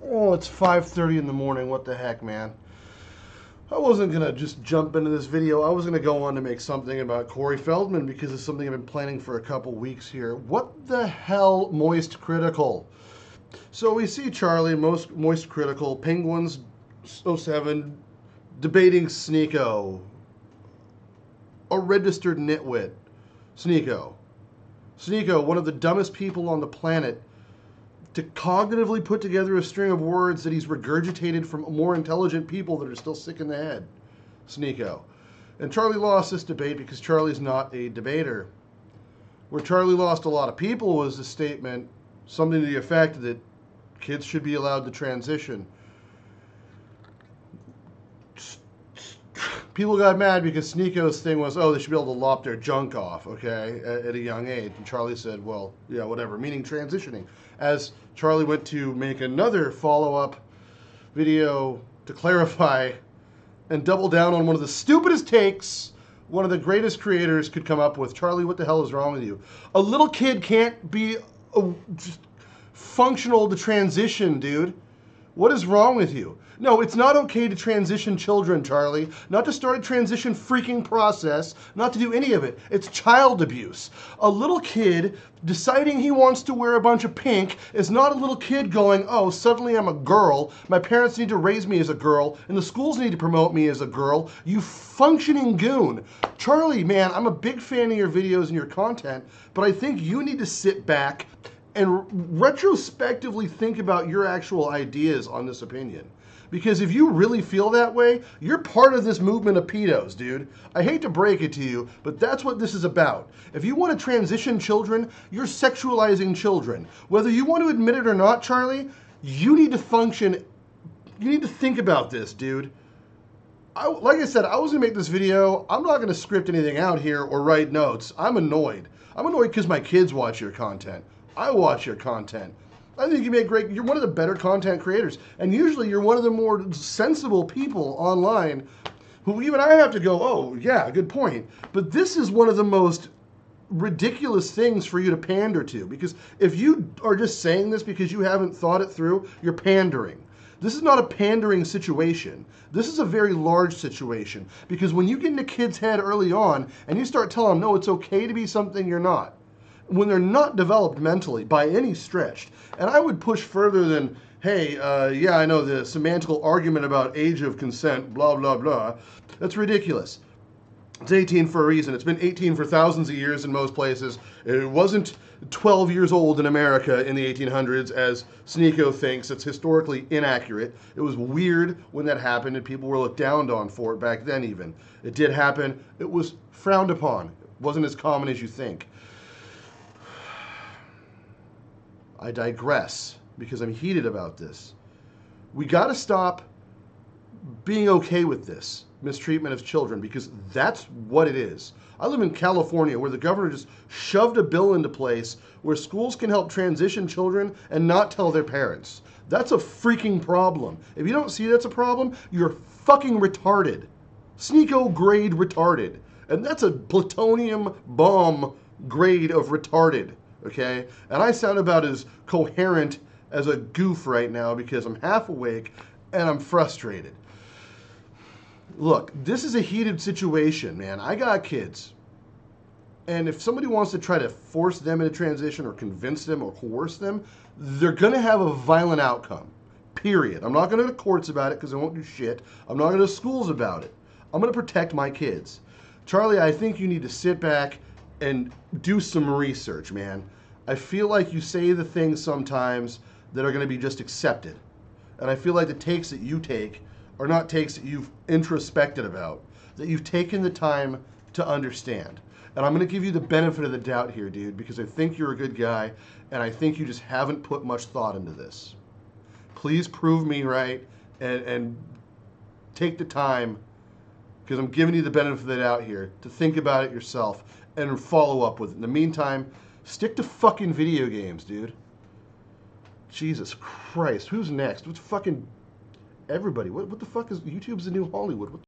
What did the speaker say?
Oh, it's 5:30 in the morning. What the heck, man? I wasn't going to just jump into this video. I was going to go on to make something about Corey Feldman because it's something I've been planning for a couple weeks here. What the hell, Moist Critical? So we see Charlie, Moist Critical, Penguins 07, debating Sneeko, a registered nitwit. Sneeko, one of the dumbest people on the planet, to cognitively put together a string of words that he's regurgitated from more intelligent people that are still sick in the head. Sneeko. And Charlie lost this debate because Charlie's not a debater. Where Charlie lost a lot of people was the statement, something to the effect that kids should be allowed to transition. People got mad because Sneeko's thing was, oh, they should be able to lop their junk off, okay, at a young age. And Charlie said, well, yeah, whatever, meaning transitioning. As Charlie went to make another follow-up video to clarify and double down on one of the stupidest takes one of the greatest creators could come up with. Charlie, what the hell is wrong with you? A little kid can't be just functional to transition, dude. What is wrong with you? No, it's not okay to transition children, Charlie. Not to start a transition freaking process. Not to do any of it. It's child abuse. A little kid deciding he wants to wear a bunch of pink is not a little kid going, oh, suddenly I'm a girl. My parents need to raise me as a girl, and the schools need to promote me as a girl. You functioning goon. Charlie, man, I'm a big fan of your videos and your content, but I think you need to sit back and retrospectively think about your actual ideas on this opinion. Because if you really feel that way, you're part of this movement of pedos, dude. I hate to break it to you, but that's what this is about. If you want to transition children, you're sexualizing children. Whether you want to admit it or not, Charlie, you need to function, you need to think about this, dude. Like I said, I was gonna make this video. I'm not gonna script anything out here or write notes. I'm annoyed. I'm annoyed because my kids watch your content. I watch your content. I think you make great, you're one of the better content creators. And usually you're one of the more sensible people online who even I have to go, oh yeah, good point. But this is one of the most ridiculous things for you to pander to. Because if you are just saying this because you haven't thought it through, you're pandering. This is not a pandering situation. This is a very large situation. Because when you get in a kid's head early on and you start telling them, no, it's okay to be something you're not, when they're not developed mentally by any stretch. And I would push further than, hey, yeah, I know the semantical argument about age of consent, blah, blah, blah. That's ridiculous. It's 18 for a reason. It's been 18 for thousands of years in most places. It wasn't 12 years old in America in the 1800s, as Sneeko thinks. It's historically inaccurate. It was weird when that happened, and people were looked down on for it back then even. It did happen. It was frowned upon. It wasn't as common as you think. I digress because I'm heated about this. We got to stop being okay with this mistreatment of children, because that's what it is. I live in California where the governor just shoved a bill into place where schools can help transition children and not tell their parents. That's a freaking problem. If you don't see that's a problem, you're fucking retarded. Sneeko grade retarded. And that's a plutonium bomb grade of retarded. Okay? And I sound about as coherent as a goof right now because I'm half awake and I'm frustrated. Look, this is a heated situation, man. I got kids. And if somebody wants to try to force them into transition or convince them or coerce them, they're going to have a violent outcome. Period. I'm not going to the courts about it because I won't do shit. I'm not going to schools about it. I'm going to protect my kids. Charlie, I think you need to sit back and do some research, man. I feel like you say the things sometimes that are going to be just accepted. And I feel like the takes that you take are not takes that you've introspected about, that you've taken the time to understand. And I'm going to give you the benefit of the doubt here, dude, because I think you're a good guy, and I think you just haven't put much thought into this. Please prove me right and take the time, because I'm giving you the benefit of the doubt here, to think about it yourself and follow up with it. In the meantime, stick to fucking video games, dude. Jesus Christ, who's next? What's fucking everybody? What the fuck is YouTube's the new Hollywood? What